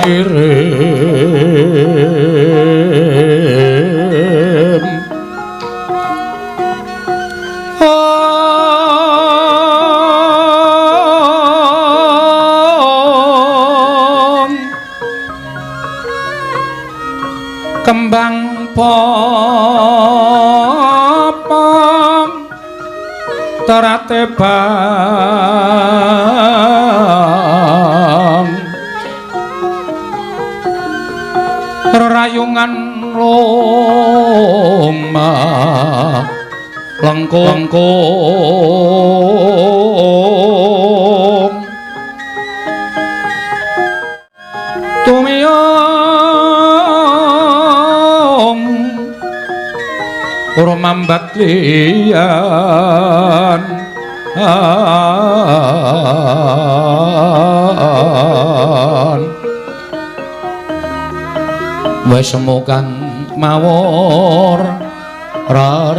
ngirim kembang popong teratebang rayungan loma lengkung tumiyong rumambat liyan wis semogang mawur raras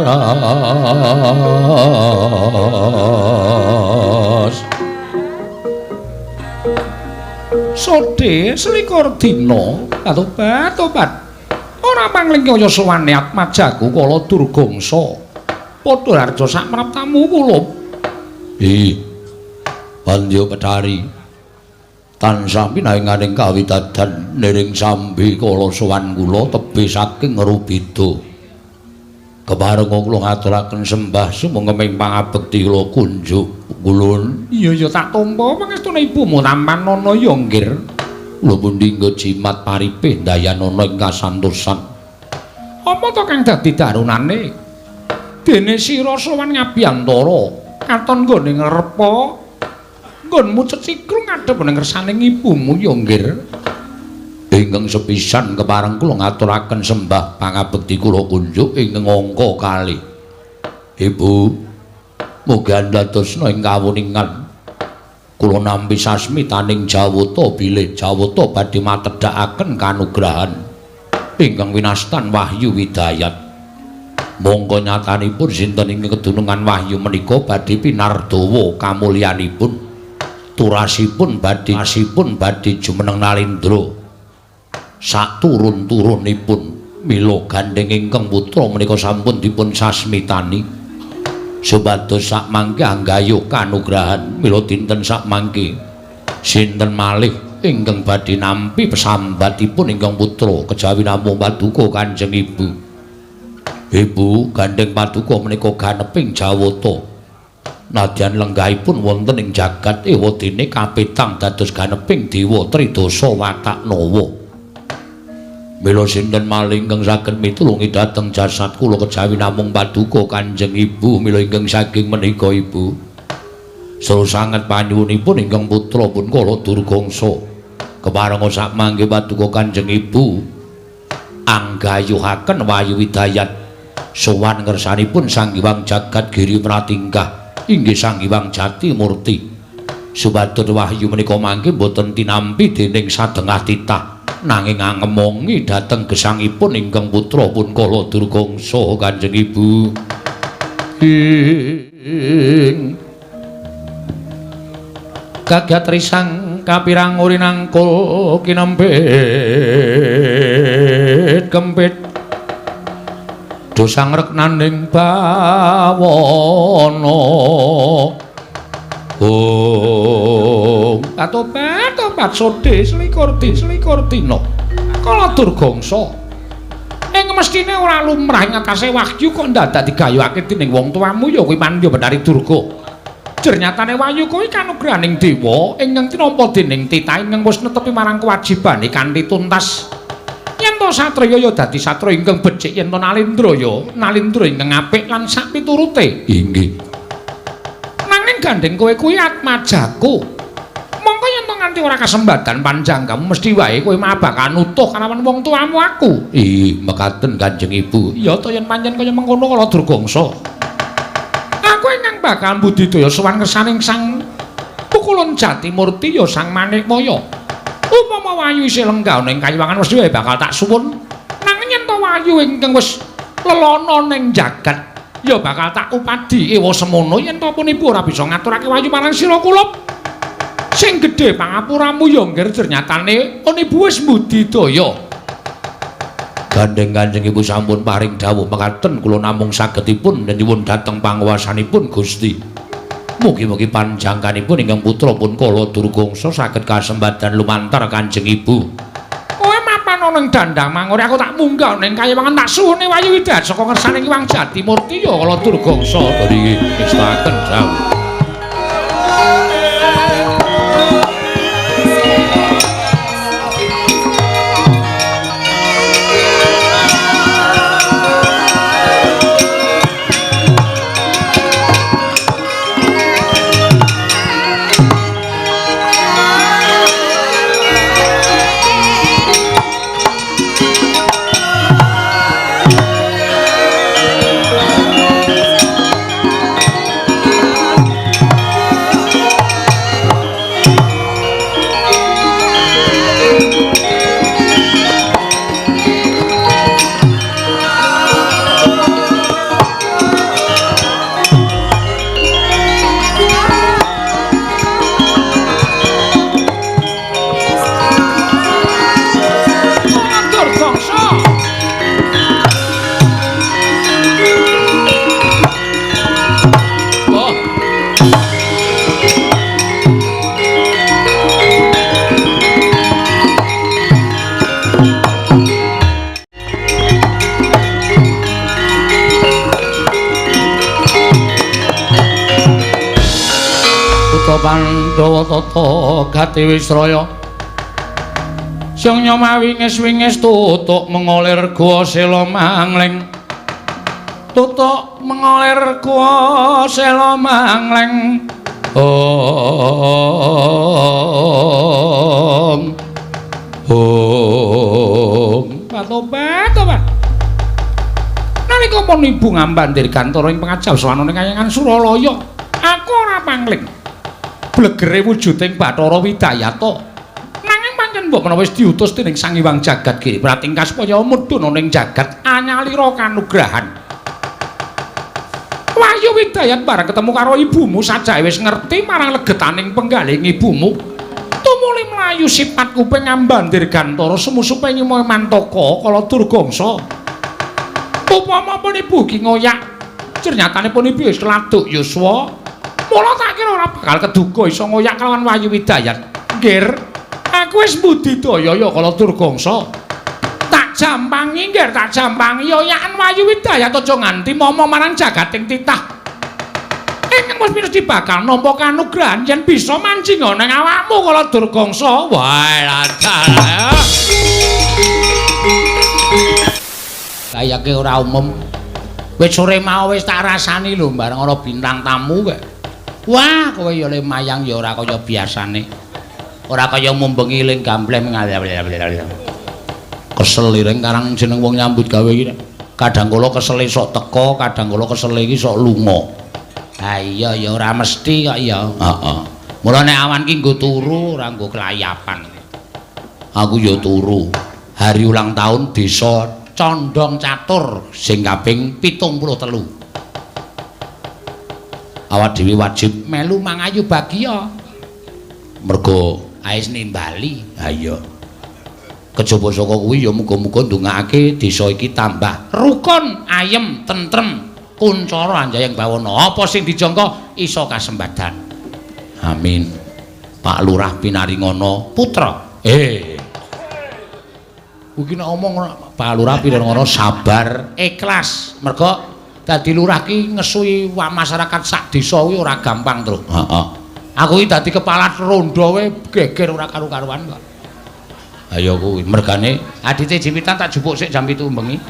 sode selikur dina tobat ora mangling kaya sowane atmajaku kala durgangsa padha harja sak praptamu kula Pandya Pedari tansah pinaringaning kawidadan niring sambi kala sowan kula tebih saking Ngrubida kepareng kula ngaturaken sembah sumenging pangabekti kula kunjuk kulun iya tak tampa pangestune ibumu Tampanana ya nggir kula pundi jimat paripih Dayanana ing kasantosan apa to kang dadi darunane dene sira sowan ngabiyantara katon nggone ngrepa nggonmu cecikrung ngadhep ning ngersaning ibumu ya nggir ingkang sepisan kepareng kula ngaturaken sembah pangabekti kula kunjuk ing angka kalih ibu muga ndadosna ing kawuningan kula nampi sasmitaning Jawata bilih Jawata badhe matedhakaken kanugrahan ingkang winastan Wahyu Widayat monggo nyatanipun sinten ing kedunungan Wahyu menika badhe pinardawa kamulyanipun turasipun badhe jumeneng Nalindra sak turun-turunipun mila gandeng ingkang putra menika sampun dipun sasmitani supados sak mangke anggayuh kanugrahan mila dinten sak mangke sinten malih ingkang badhe nampi pesambatipun ingkang putra kejawi namung paduka Kanjeng Ibu Ibu gandeng paduka menika ganeping Jawata nadyan lenggahipun wonten ing jagat ewadene kapitang dados ganeping Dewa Tridasa Wataknawa mila sinten malih ingkang saged mitulungi dhateng jasad kula kejawi namung paduka Kanjeng Ibu mila ingkang saking menika Ibu saha sanget panyuwunipun ingkang putra pun kala Durgangsa kepareng sak mangke paduka Kanjeng Ibu anggayuhaken Wahyu Widayat sowan ngersanipun Sang Hyang Jagat Giri Pratingkah inggih Sang Hyang Jati Murti supados wahyu menika mangke boten tinampi dening sadengah titah nanging angemongi dhateng gesangipun ingkang putra pun kala Durgangsa Kanjeng Ibu kagat risang kapirang urinang kul kinempit kempit dosang reknaning bawana tobat sode selikur dina kala Durgangsa ing mestine ora lumrah ing atase wahyu kok dadak digayuhake dening wong tuamu ya kuwi Pandya Bedari Durga jernyatane wahyu kuwi kanugrahaning dewa ingkang tinampa dening titah ingkang wis netepi marang kewajibane kanthi tuntas yen to satriya ya dadi satriya ingkang becik yen to Nalindra ya Nalindra ingkang apik lan sak piturute inggih nanging gandeng kowe kuwi atmajaku mongko yen to nganti ora kasembadan panjanggamu mesti wae kowe bakal nutuh kalawan wong tuamu aku mekaten Kanjeng Ibu ya to yen pancen kaya mengkono kala Durgangsa aku ingkang bakal budidaya sowan ngersaning Sang Pukulun Jati Murti ya Sang Manikmaya upama wahyu isih lenggah ning kayuwangan mesti wae bakal tak suwun nanging yen to wahyu ingkang wis lelana ning jagat ya bakal tak upadi ewa semono yen to pun ibu ora bisa ngaturake wahyu marang sira kula Sing gedhe pangapuramu ya ngger ternyatane on ibu wis mbudidaya. Gandeng Kanjeng Ibu sampun paring dawuh mekaten kula namung sagedipun nyuwun dhateng panguwasanipun Gusti. Mugi-mugi panjangkanipun ingkang putra pun kala Durgangsa saged kasembadan lumantar Kanjeng Ibu. Kowe mapan ana ing dandang mangore aku tak munggah ning kayewangan tak suwune Wayu Widayat saka ngersane Iwang Jatimurti ya kala Durgangsa niki ngestaken dawuh. Pandhawa tata gati Wisraya sing nyomawi wingis tutuk mengolir gua sela mangling tutuk mengolir gua sela mangling patobat nalika pun ibu ngambandir gantara ing pengajap sawanane kayangan Suralaya aku ora mangling blegere wujuding Bathara Widayata nanging pancen mbok menawa wis diutus dening Sang Hyang Jagat Giri pratingkah supaya mudhun ning jagat anyalira kanugrahan Wayu Widayat bareng ketemu karo ibumu sajae wis ngerti marang legetaning penggaling ibumu tumuli mlayu sipat kuping ngambandir gantara semusupe nyimoe mantaka kala Durgangsa upama pun ibu ki ngoyak ternyatane pun ibu wis keladuk yuswa mula tak kira ora bakal keduga iso ngoyak kelawan Wayu Widayat. Nggir, aku wis budidaya ya kala Durgangsa. Tak jampangi nggir, tak jampangi oyakan Wayu Widayat aja nganti momong marang jagating titah. Ingkang wis mesti bakal nampa kanugrahan yen bisa mancing ning awakmu kala Durgangsa. Wae lancar. Kayake ora umum. Wis sore mau wis tak rasani lho bareng ana bintang tamu kok. Wah, kowe ya le mayang ya ora kaya biasane. Ora kaya mumbengi ling gamblem kesel ireng karang jeneng wong nyambut gawe iki. Kadang kala kesele sok teka, kadang kala kesele iki sok lunga. Ha iya ya ora mesti kok ya. Heeh. Mula nek awan ki nggo turu ora nggo kelayapan. Aku ya turu. Hari ulang tahun desa Condong Catur sing kaping 73. Awak dhewe wajib melu mangayu bagia. Mergo ais nimbali. Ha iya. Kejaba saka kuwi ya muga-muga ndongaake desa iki tambah rukun, ayem, tentrem, kuncara anjayang bawana. Apa sing dijangka iso kasembadan. Amin. Pak Lurah Pinaringana Putra. Kuwi nek omong Pak Lurah Pinaringana sabar, ikhlas. Mergo dadi lurah ki ngesui masyarakat sak desa kuwi ora gampang, Truk. Heeh. Aku iki dadi kepala rondo wae geger ora karu-karuan kok. Ayo kuwi mergane adite jiwitan tak jupuk sik jam 7 bengi.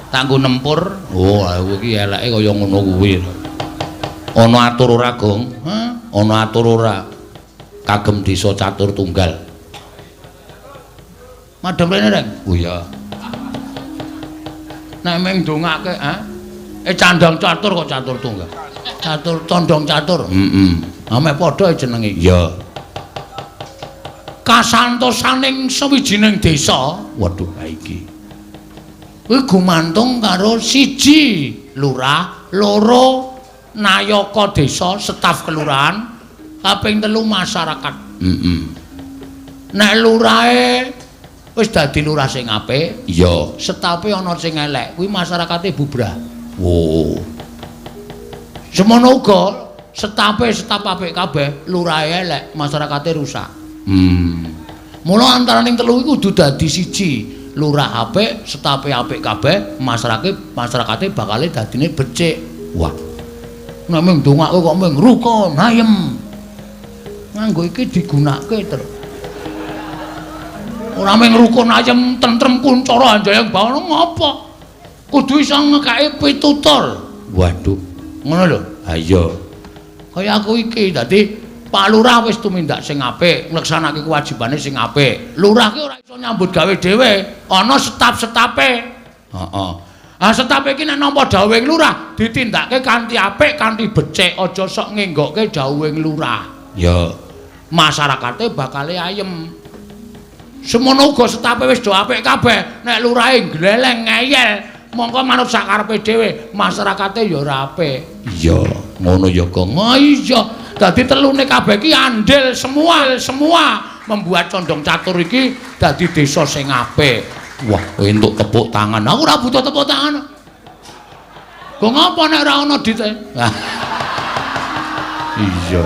Tak nggo nempur. Oh, aku iki eleke kaya ngono kuwi. Ana atur ora, Gong? Hah? Ana atur ora? Kagem desa catur tunggal. Madhep rene, Reng. Oh iya. Nek meng ndongake, candang catur kok catur tunggal. Catur condong catur. Ame padha jenenge. Ya. Kasantosaning sawijining desa. Waduh, ha iki. Kuwi gumantung karo siji lurah, loro nayaka desa, staf kelurahan, Kaping 3 masyarakat. Nek lurahe wis dadi lurah sing apik, iya. setape ana sing elek, kuwi masyarakate bubrah. Oh. Semono uga setape apik kabeh, lurahe elek, masyarakate rusak. Mula antaraning telu iku kudu dadi siji. Lurah apik, setape apik kabeh, masyarakate bakal dadine becik. Wah. Nek mung ndongake kok mung rukun ayem. Nganggo iki digunakake terus. Ora mung rukun ayem tentrem kuncara anjayang bawana ngapa? Kudu iso ngekake pitutur. Waduh, ngono lho. Ha iya. Kaya aku iki dadi Pak Lurah wis tumindak sing apik, ngleksanake kewajibane sing apik. Lurah ki ora iso nyambut gawe dhewe, ana staf-stafe. Heeh. Ah staf iki nek nampa dawuhing lurah ditindakake kanthi apik, kanthi becik, aja sok ngenggokke dawuhing lurah. Ya, masyarakate bakal ayem. Semono uga staf wis do apik kabeh, nek lurahe gleleng ngeyel, mongko manut sakarepe dhewe, masyarakate ya ora apik. Iya, ngono ya, Gong. Oh iya, dadi telune kabeh iki andil semua membuat Condong Catur iki dadi desa sing apik. Wah, kowe entuk tepuk tangan. Aku ora butuh tepuk tangan. Kok ngapa nek ora ana dite? Iya.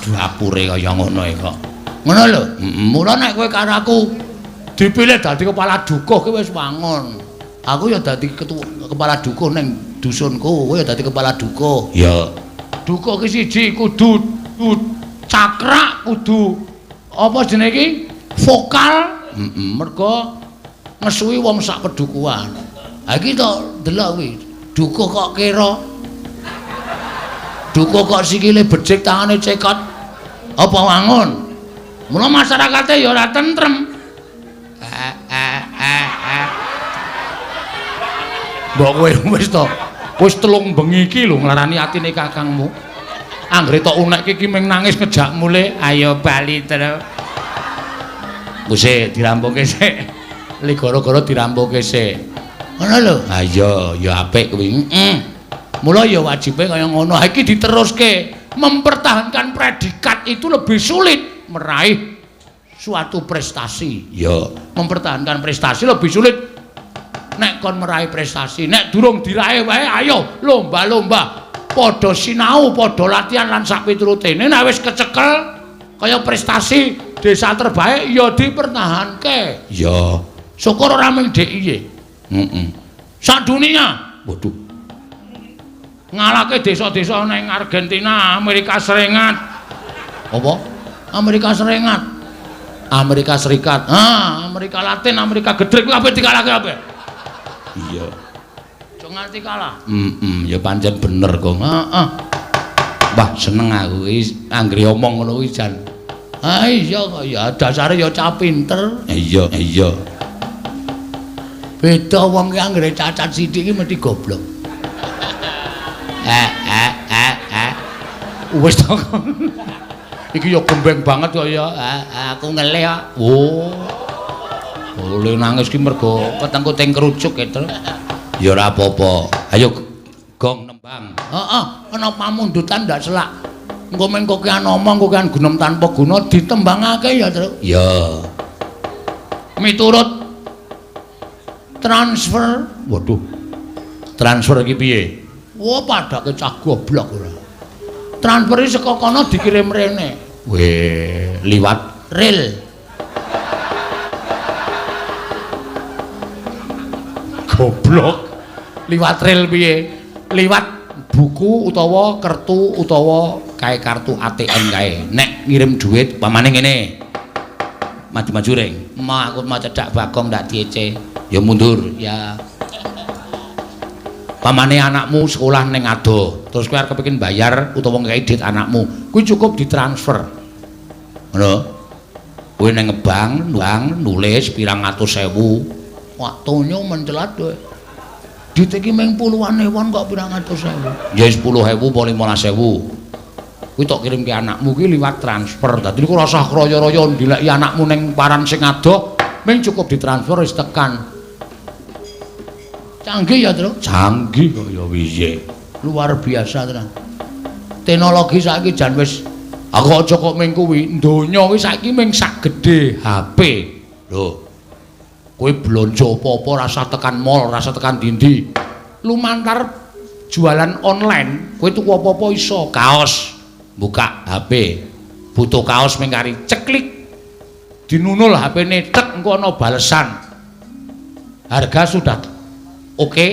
Dapure kaya ngono kok. Ngono lho. Mula nek kowe karo aku dipilih dadi kepala dukuh ki wis wangun. Aku ya dadi kepala dukuh ning dusunku, kowe ya dadi kepala dukuh. Ya. Dukuh ki siji kudu cakrak, kudu apa jenenge iki? Vokal. Mergo ngesuwi wong sak pedukuhan. Ha iki to delok kuwi. Dukuh kok kira. Dukuh kok sikile becik, tangane cekot. Apa wangun? Mula masyarakate ya ora tentrem. Mbok kowe wis to. Wis telung bengi iki lho nglarani atine kakangmu. Anggere tok unek iki ming nangis ngejak mule, ayo bali terus. Wis dirampuke sik. Li gara-gara dirampuke sik. Ngono lho. Ha iya, ya apik kuwi. Mula ya wajibe kaya ngono. Ha iki diteruske. Mempertahankan predikat itu lebih sulit meraih suatu prestasi. Ya, mempertahankan prestasi lebih sulit. Nek kon meraih prestasi, nek durung diraih wae ayo lomba-lomba. Padha sinau, padha latihan lan sak piturutene. Nek wis kecekel kaya prestasi desa terbaik ya dipertahanke. ya. Syukur ora mung DIY. Sak dunia. Waduh. Ngalake desa-desa ning Argentina, Amerika Serikat. Apa? Amerika Serikat. Amerika Serikat. Amerika Latin, Amerika Gedrek kuwi kabeh dikalahke kabeh. Iya. Aja nganti kalah. Ya pancen bener, Gong. Heeh. Wah, seneng aku iki anggere omong ngono kuwi jan. Iya kok ya dasare ya cah pinter. Iya, iya. Beda wong ki anggere cacat sithik iki mesti goblok. Wis to. Iki ya gembeng banget kok ya. Aku ngelih kok. Oh. Oleh nangis ki mergo ketengku teng kerucuk gitu. Ya ora apa-apa. Ayo Gong nembang. Heeh, ana pamundutan ndak selak. Engko mengko ki ana omong kok kan gunem tanpa guna ditembangake ya, Tru. Ya. Miturut transfer. Waduh. Transfer iki piye? Wah, padake cah goblok ora. Transfer iki saka kono dikirim rene. Weh, liwat Ril. Goblok. Liwat ril piye? Liwat buku utawa kertu utawa kae kartu ATM kae. Nek ngirim duit pamane ngene. Maju-maju ring. Aku mau cedak Bagong ndak diece. ya mundur. Ya. Pamane anakmu sekolah ning adoh, terus kowe arep kepengin bayar utawa ngedit anakmu, kuwi cukup ditransfer. Ngono. Kowe ning ngebang, nulis pirang atus sewu. Waktunya mencelat kowe. Dit iki mung puluhan ewon kok pirang atus sewu. Ya 10.000 apa 15.000. Kuwi tok kirimke anakmu kuwi liwat transfer. Dadi kok ora usah kroyo-royo ndileki anakmu ning paran sing adoh, mung cukup ditransfer wis tekan. Canggih ya, Tru? Canggih kok ya piye. Luar biasa tenan. Teknologi saiki jan wis Aku aja kok ming kuwi, donya kuwi saiki ming sak gedhe HP. Lho. Kowe blonjo apa-apa rasa tekan mall, rasa tekan ndi-ndi. Lumantar jualan online, kowe tuku apa-apa iso. Kaos, buka HP. Butuh kaos ming kari ceklik. Dinunul HP-ne tek engko ana balesan. Harga sudah oke,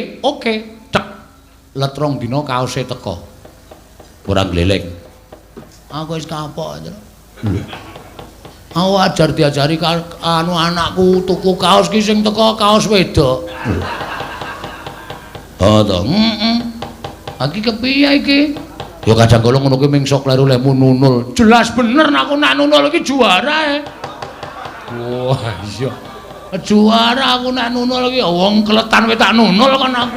cek. Let rong dina kaose teko. Ora gleleng. Aku wis kapok. Aku ajar diajari anu anakku tuku kaos ki sing teko kaos wedok. Oh to. Iki kepiye iki? Ya kadang kala ngono kuwi ming sok kleru lemu nunul. Jelas bener aku nak nunul iki juara. Wah iya. Juara aku nak nunul iki wong kletan wis tak nunul kan aku.